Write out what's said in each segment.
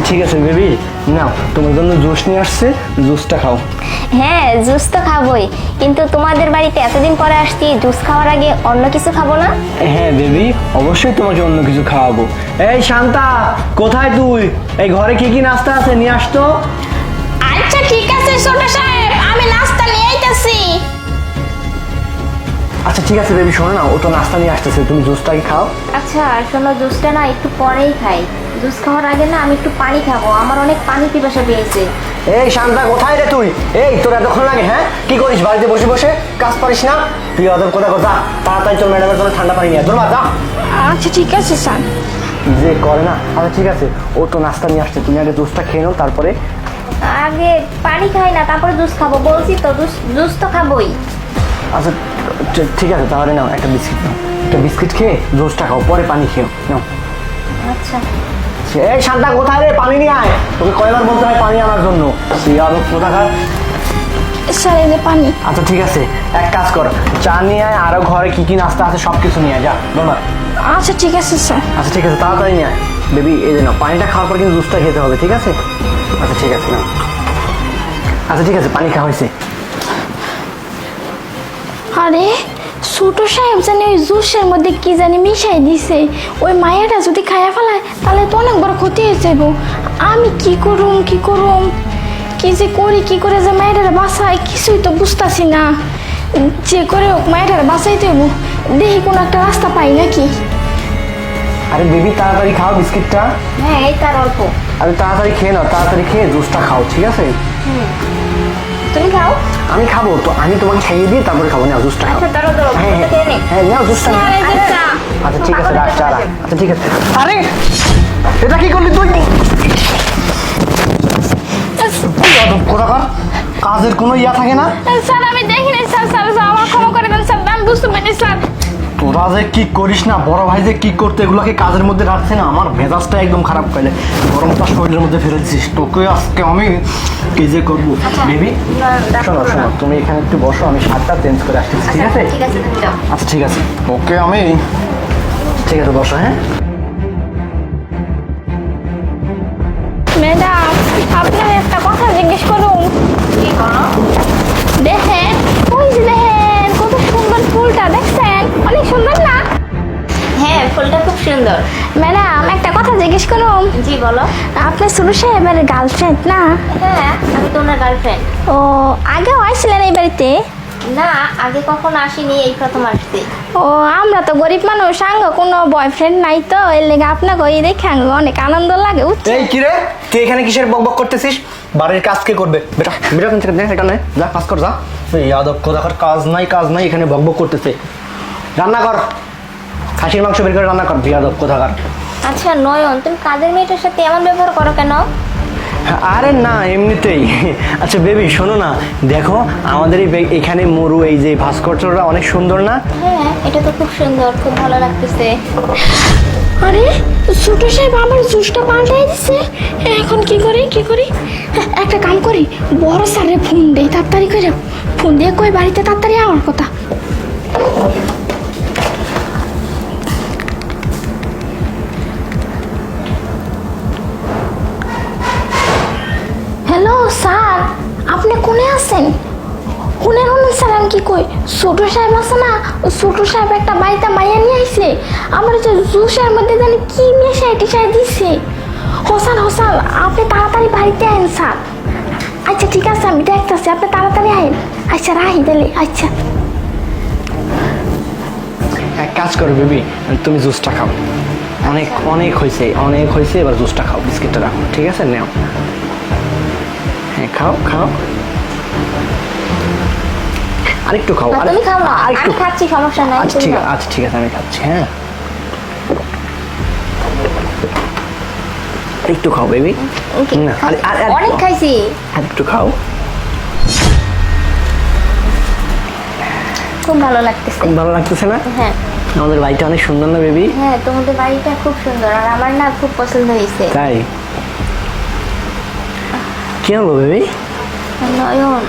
ঠিক আছে বেবি, নাও তোমার জন্য জুস নিয়ে আসছে, জুসটা খাও। হ্যাঁ জুস তো খাবোই, কিন্তু তোমাদের বাড়িতে এতদিন পরে আসছি, জুস খাওয়ার আগে অন্য কিছু খাবো না? হ্যাঁ বেবি, অবশ্যই তোমাকে অন্য কিছু খাওয়াবো। এই শান্তা, কোথায় তুই? এই ঘরে কি কি নাস্তা আছে নিয়ে আসতো। আচ্ছা ঠিক আছে ছোট সাহেব, আমি নাস্তা নিয়ে আইতাছি। আচ্ছা ঠিক আছে বেবি, শোনো না, ও তো নাস্তা নিয়ে আসতেছে, তুমি জুসটাকে খাও। আচ্ছা শোনো, জুসটা না একটু পরেই খাই। জুস খাওয়ার আগে না আমি একটু পানি খাবো, আমার অনেক পানি পিপাসা পেয়েছে। এই শান্তা, কোথায় রে তুই? এই তোর এতক্ষণ লাগে? হ্যাঁ কি করিস বাড়িতে বসে বসে? কাজ পারিস না তুই? অদব কোথা কোথা, তাড়াতাড়ি চল ম্যাডামের জন্য ঠান্ডা পানি নিয়ে তোর মা যা। আচ্ছা ঠিক আছে স্যার। যে করে না। আচ্ছা ঠিক আছে, ও তো নাস্তা নিয়ে আসছে, তুমি আগে জুসটা খেয়ে নাও, তারপরে। আগে পানি খাই না, তারপরে জুস খাবো বলছি তো, জুস তো খাবোই। আচ্ছা ঠিক আছে, তাহলে নাও একটা বিস্কিট নাও, একটা বিস্কিট খেয়ে জুসটা খাও, পরে পানি খেও নাও। আচ্ছা এই শান্তা, কোথায় রে? পানি নিয়ে আয়, তোকে কয়বার বলতে হয় পানি আনার জন্য? সে আদব কোথাকার। স্যার এই যে পানি। আচ্ছা ঠিক আছে, এক কাজ কর, চা নিয়ে আয়, আরো ঘরে কি কি নাস্তা আছে সব কিছু নিয়ে আয়, যা বলবা। আচ্ছা ঠিক আছে স্যার। আচ্ছা ঠিক আছে, তাড়াতাড়ি নিয়ে আয় বেবি। এই যে নাও, পানিটা খাওয়ার পর কিন্তু জুসটা খেতে হবে, ঠিক আছে? আচ্ছা ঠিক আছে নাও। আচ্ছা ঠিক আছে, পানি খাওয়া হয়েছে। আরে ছোট সাহেব জানি ওই জুসের মধ্যে কি জানি মিশাই দিছে, ওই মায়াটা যদি খাইয়া ফেলায় তাহলে তো অনেক বড় ক্ষতি হয়ে যাইব। আমি কি করুম কি যে করি, কি করে যে মায়েরা বাঁচাই কিছুই তো বুঝতেছি না। যে করে হোক মায়েরা বাঁচাইতে হইব, দেখি কোনো একটা রাস্তা পাই নাকি। আরে বেবি তাড়াতাড়ি খাও বিস্কিটটা। হ্যাঁ এই তার অল্প। আরে তাড়াতাড়ি খেয়ে নাও, তাড়াতাড়ি খেয়ে জুসটা খাও, ঠিক আছে? তুমি খাও। আমি খাবো তো, আমি তোমাকে খাইয়ে দিই তারপরে খাবো, নাও জুসটা খাও। আচ্ছা ধরো ধরো, হ্যাঁ জুসটা খেয়ে নে। হ্যাঁ নাও জুসটা নাও। স্যার এই যে চা। আচ্ছা ঠিক আছে, রাখ চা রাখ। আচ্ছা ঠিক আছে। আরে এটা কি করলি তুই? কোথাকার কাজের কোনো ইয়া থাকে না? স্যার আমি দেখিনি স্যার, স্যার আমার ক্ষমা করে দেন স্যার, আমি বুঝতে পারিনি স্যার। তোরা যে কি করিস না, বড় ভাই যে কি করতে এগুলোকে কাজের মধ্যে রাখছে না, আমার মেজাজটা একদম খারাপ করলে, গরমটা শরীরের মধ্যে ফেলে দিচ্ছিস। তোকে আজকে আমি কি যে করবো। বেবি শোনো শোনো, তুমি এখানে একটু বসো, আমি শার্টটা চেঞ্জ করে আসতেছি, ঠিক আছে? ঠিক আছে তুমি যাও। আচ্ছা ঠিক আছে, ওকে আমি ঠিক আছে, বসো। হ্যাঁ ম্যাডাম আপনার একটা কথা জিজ্ঞেস করুন। কি করো? দেখেন ওই যে দেখেন কত সুন্দর ফুলটা, দেখছেন? অনেক সুন্দর না? হ্যাঁ ফুলটা খুব সুন্দর। ম্যাডাম একটা কথা জিজ্ঞেস করুন। জি বলো। আপনার সুরু সাহেবের গার্লফ্রেন্ড না? হ্যাঁ আমি তো ওনার গার্লফ্রেন্ড। ও আগেও আসছিলেন এই বাড়িতে? না আগে কখনো আসিনি, এই প্রথম আসছি। ও আমরা তো গরিব মানুষ, আঙ্গ কোনো বয়ফ্রেন্ড নাই, তো এর লেগে আপনাকে ওই দেখে আঙ্গ অনেক আনন্দ লাগে। এই কি রে, তুই এখানে কিসের বকবক করতেছিস? বাড়ির কাজ কে করবে? বেটা বেটা কোন থেকে দেখ, এটা নেই, যা কাজ কর যা। এই যাদব কোথাকার, কাজ নাই এখানে বকবক করতেছে। রান্না কর, খাসির মাংস বের করে রান্না কর, যাদব কোথাকার। আচ্ছা নয়ন, তুমি কাজের মেয়েটার সাথে এমন ব্যবহার করো কেন? আরে না এমনিতেই। আচ্ছা বেবি শোনো না, দেখো আমাদের এখানে মরু এই যে ভাস্কর্যটা অনেক সুন্দর না? হ্যাঁ এটা তো খুব সুন্দর, খুব ভালো লাগতেছে। আরে ছোট সাহেব আমার জুসটা পাল্টাই দিছে, এখন কি করি? একটা কাম করি, বড় স্যারে ফোন দেই, তাড়াতাড়ি করে ফোন দিয়ে কই বাড়িতে তাড়াতাড়ি আমার কথা। হ্যালো স্যার, আপনি কোনে আছেন? শুনেন স্যার, আমি কি কই, ছোট সাহেব আছে না, ছোট সাহেব একটা বাড়িতে মাইয়া নিয়ে আইছে, আমার যে জুসের মধ্যে জানি কি মিশাই টিশাই দিছে। হোসান আপনি তাড়াতাড়ি বাড়িতে আইন স্যার। আচ্ছা ঠিক আছে আমি দেখতেছি, আপনি তাড়াতাড়ি আইন। আচ্ছা রাহি দিলে। আচ্ছা এক কাজ করো বেবি, তুমি জুসটা খাও, অনেক হয়েছে, এবার জুসটা খাও, বিস্কিটটা রাখো, ঠিক আছে? নাও হ্যাঁ খাও আরেকটু খাও। না, তুমি খাও না, আরেকটু আমি খাচ্ছি, সমস্যা নাই। আচ্ছা তুমি ঠিক খাও। আছে, আচ্ছা ঠিক আছে, আমি খাচ্ছি। হ্যাঁ একটু খাও বেবি। Okay, না, অনেক খাইছি। একটু খাও। খুব ভালো লাগতেছে। খুব ভালো লাগতেছে না? হ্যাঁ আমাদের বাড়িটা অনেক সুন্দর না বেবি? হ্যাঁ তোমাদের বাড়িটা খুব সুন্দর, আর আমার না খুব পছন্দ হয়েছে। তাই কি হলো বেবি? নয়ন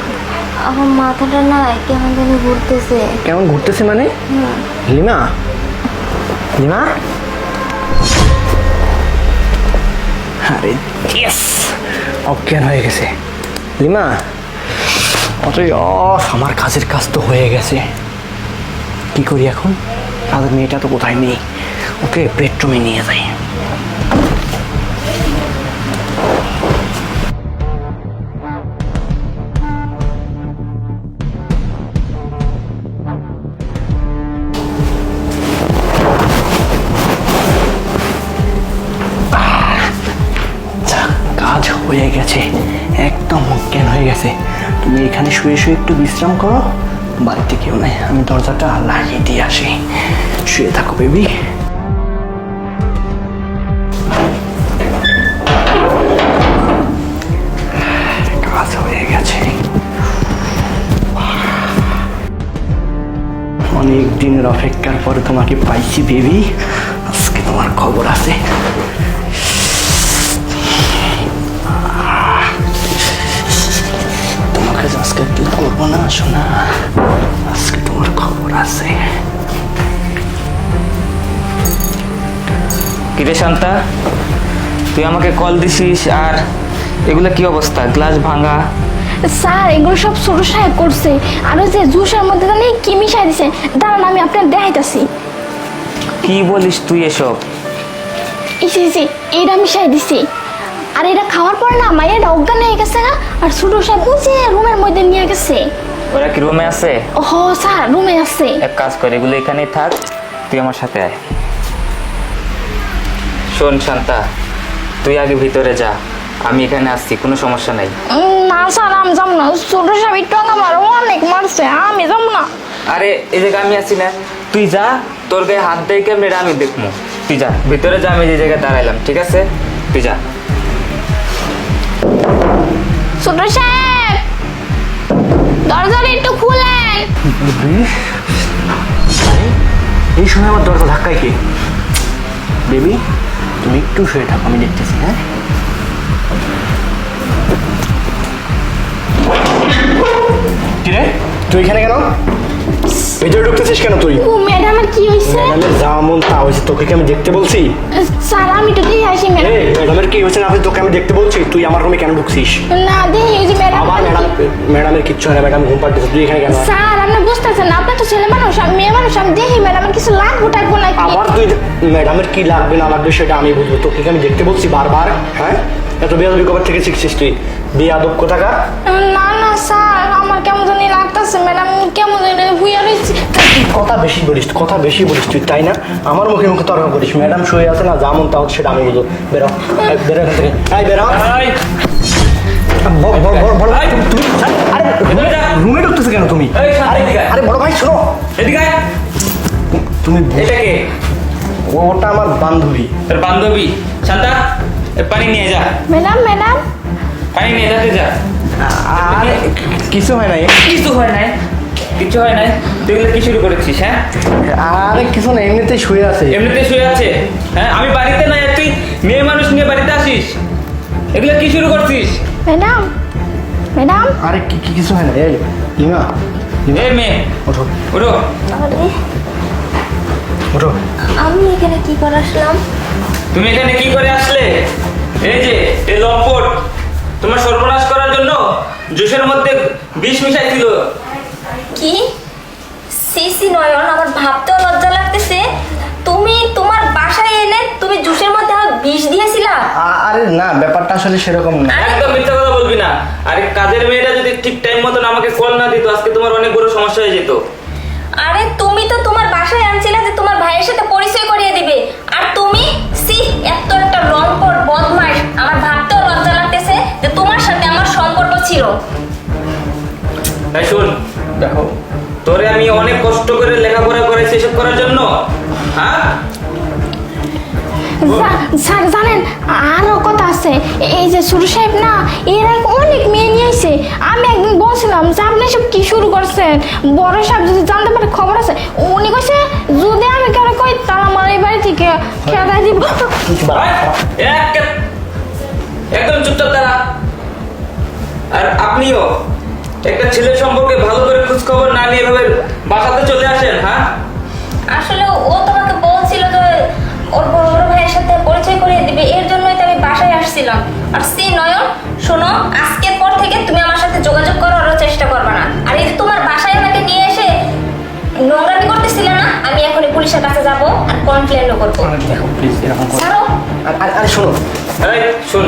আমার মাথাটা না কেমন জানি ঘুরতেছে। কেমন ঘুরতেছে মানে? লিমা আরে ইয়েস, অজ্ঞান হয়ে গেছে। লিমা অতই অফ, আমার কাজের কাজ তো হয়ে গেছে। কি করি এখন? কাজের মেয়েটা তো কোথায় নেই, ওকে বেডরুমে নিয়ে যাই। কাজ হয়ে গেছে, একদম অজ্ঞান হয়ে গেছে। তুমি এখানে শুয়ে শুয়ে একটু বিশ্রাম করো, বাড়িতে কেউ নাই, আমি দরজাটা লাগিয়ে দিয়ে আসি। শুয়ে থাকো বেবি। কাজ হয়ে গেছে। অনেক দিনের অপেক্ষার পরে তোমাকে পাইছি বেবি, আজকে তোমার খবর আছে। তোমাকে আজকে কি করবো না শোনা, আজকে তোমার খবর আছে। কিরে শান্তা, তুই আমাকে কল দিছিস আর এগুলা কি অবস্থা? গ্লাস ভাঙা। স্যার এগুলো সব ছোট সাহেব করছে, আর ওই যে জুসের মধ্যে জানি কি মিশাই দিছে। দাঁড়ান আমি আপনার দেখাইতাছি। কি বলিস তুই এসব? ইসে এটা মিশাই দিছে, আর এটা খাওয়ার পর না মায়ের অজ্ঞান হয়ে গেছে না, আর ছোট সাহেব বুঝে রুমের মধ্যে নিয়ে গেছে। ওরা কি রুমে আছে? হ স্যার রুমে আছে। এক কাজ কর, এগুলো এখানেই থাক, তুই আমার সাথে আয়। শোন শান্তা, তুই আগে ভিতরে যা, আমি এখানে আসছি, কোনো সমস্যা নাই। না স্যার আমি যাব না, ছোট সাহেব একটু আমার অনেক মারছে, আমি যাব না। আরে এই জায়গায় আমি আছি না, তুই যা, তোর গায়ে হাত দেয় কেমন এটা আমি দেখবো। তুই যা ভিতরে যা, আমি যে জায়গায় দাঁড়াইলাম, ঠিক আছে? তুই যা। ছোট সাহেব দরজাটা একটু খুলেন। এই সময় আমার দরজা ধাক্কায় কে? বেবি তুমি একটু শুয়ে থাকো, আমি দেখতেছি। হ্যাঁ কিরে তুই এখানে কেন? ভিতরে ঢুকতেছিস কেন তুই? ও ম্যাডামের কি হয়েছে? ম্যাডামের যা মন তা হয়েছে, তোকে কি আমি দেখতে বলছি? স্যার আমি তো দেখে আসি ম্যাডাম। এই ম্যাডামের কি হয়েছে না হয়েছে তোকে আমি দেখতে বলছি? তুই আমার রুমে কেন ঢুকছিস? না দেখি ওই যে ম্যাডাম। আবার ম্যাডামের কিচ্ছু হয় না, ম্যাডাম ঘুম পাড়তেছে, তুই এখানে কেন? স্যার আপনি বুঝতেছেন না, আপনি তো ছেলে মানুষ, আমি মেয়ে মানুষ, আমি দেখি ম্যাডামের কিছু লাগবো টাকবো নাকি। আবার তুই ম্যাডামের কি লাগবে না লাগবে সেটা আমি বুঝবো, তোকে কি আমি দেখতে বলছি বারবার? হ্যাঁ এত বেয়াদবি কবে থেকে শিখছিস তুই? বেয়াদব কোথাকার। না না স্যার আমার কেমন জানি লাগতেছে ম্যাডাম, কেমন জানি হুইয়া রয়েছে। কথা বেশি বলিস তুই, তাই না? আমার মুখে মুখে তর্ক করিস। ম্যাডাম শুয়ে আছে না, যেমন তাও সেটা আমি বুঝবো। বেরো বেরো এখান থেকে, এই বেরো। তুই আরে রুমে ঢুকতেছে কেন তুমি? আরে বড় ভাই শোনো, এদিকে আয়। তুমি এটা কে? ওটা আমার বান্ধবী। তোর বান্ধবী? শান্তা, এ পানি নিয়ে যা, ম্যাডাম ম্যাডাম পানি নিয়ে যাতে যা। আরে কিছু হয় নাই, কিছু হয় নাই, কিছু হয় নাই, তুই এগুলো কি শুরু করেছিস? হ্যাঁ আরে কিছু না, এমনিতেই শুয়ে আছে। এমনিতে শুয়ে আছে? হ্যাঁ আমি বাড়িতে নাই, আর তুই মেয়ে মানুষ নিয়ে বাড়িতে আসিস? এগুলো কি শুরু করছিস? Madam madam. আরে কিছু হয় না। এই লিমা, এ মেয়ে ওঠো ওঠো। আরে ওঠো। আমি এখানে কি করে আসলাম? তুমি এখানে কি করে আসলে? এই যে এই লম্পট তোমার সর্বনাশ করার জন্য জুসের মধ্যে বিষ মিশাইছিল। কি? সিসি নয়ন, আমার ভাবতেও লজ্জা লাগতেছে। তুমি তোমার বাসায় এনে তুমি জুসের মধ্যে আমার বিষ দিয়েছিলা? আরে না, ব্যাপারটা আসলে সেরকম না। একদম মিথ্যা কথা বলবি না। আরে কাজের মেয়েরা যদি ঠিক টাইম মতন আমাকে কল না দিত, আজকে তোমার অনেক বড় সমস্যা হয়ে যেত। আরে তুমি তো তোমার বাসায় আনছিলা যে তোমার ভাইয়ের সাথে পরিচয় করিয়ে দিবে, আর তুমি এত একটা লম্পট বদমাশ। আমার ভাবতেও লজ্জা লাগতেছে যে তোমার সাথে আমার সম্পর্ক ছিল। তাই শোন, দেখো তোরে আমি অনেক কষ্ট করে লেখাপড়া করেছি এসব করার জন্য। হ্যাঁ স্যার জানেন আরো কথা আছে। এই যে ছোট সাহেব না, এরা অনেক মেয়ে নিয়ে আসে। আমি একদিন বলছিলাম যে আপনি সব কি শুরু করছেন, বড় সাহেব যদি জানতে পারে খবর আছে। উনি কইছে যদি আমি কারো কই তারা আমার এই বাড়ি থেকে খেদাই দিব। একদম চুপচাপ দাঁড়া। আর আপনিও একটা ছেলের সম্পর্কে ভালো করে খোঁজ খবর না নিয়ে এভাবে বাসাতে চলে আসেন? হ্যাঁ আসলে ও তোমাকে বলছিল যে ওর বড় ভাইয়ের সাথে পরিচয় করিয়ে দিবে, এর জন্যই তো আমি বাসায় আসছিলাম। যাব আর কমপ্লেনও করবো। দেখো প্লিজ এরকম করো ছাড়ো। আরে শোনো এই শুন,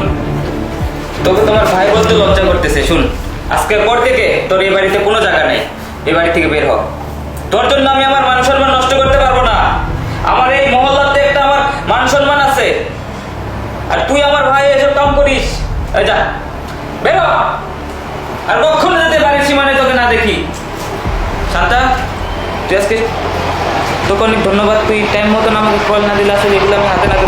তোকে তোমার ভাই বলতে লজ্জা করতেছে। শুন, আজকের পর থেকে তোর এই বাড়িতে কোনো জায়গা নেই। এই বাড়ি থেকে বের হ। তোর জন্য আমি আমার মান সম্মান নষ্ট করতে পারবো না। আমার এই মহল্লাতে একটা আমার মান সম্মান আছে, আর তুই আমার ভাই এসব কাম করিস। এই যা, বের হ। আর কখনো যাতে বাড়ির সীমানে তোকে না দেখি। শান্তা, তুই আজকে তোকে অনেক ধন্যবাদ। তুই টাইম মতন আমাকে কল না দিলে আসলে এগুলো আমি হাতে নাতে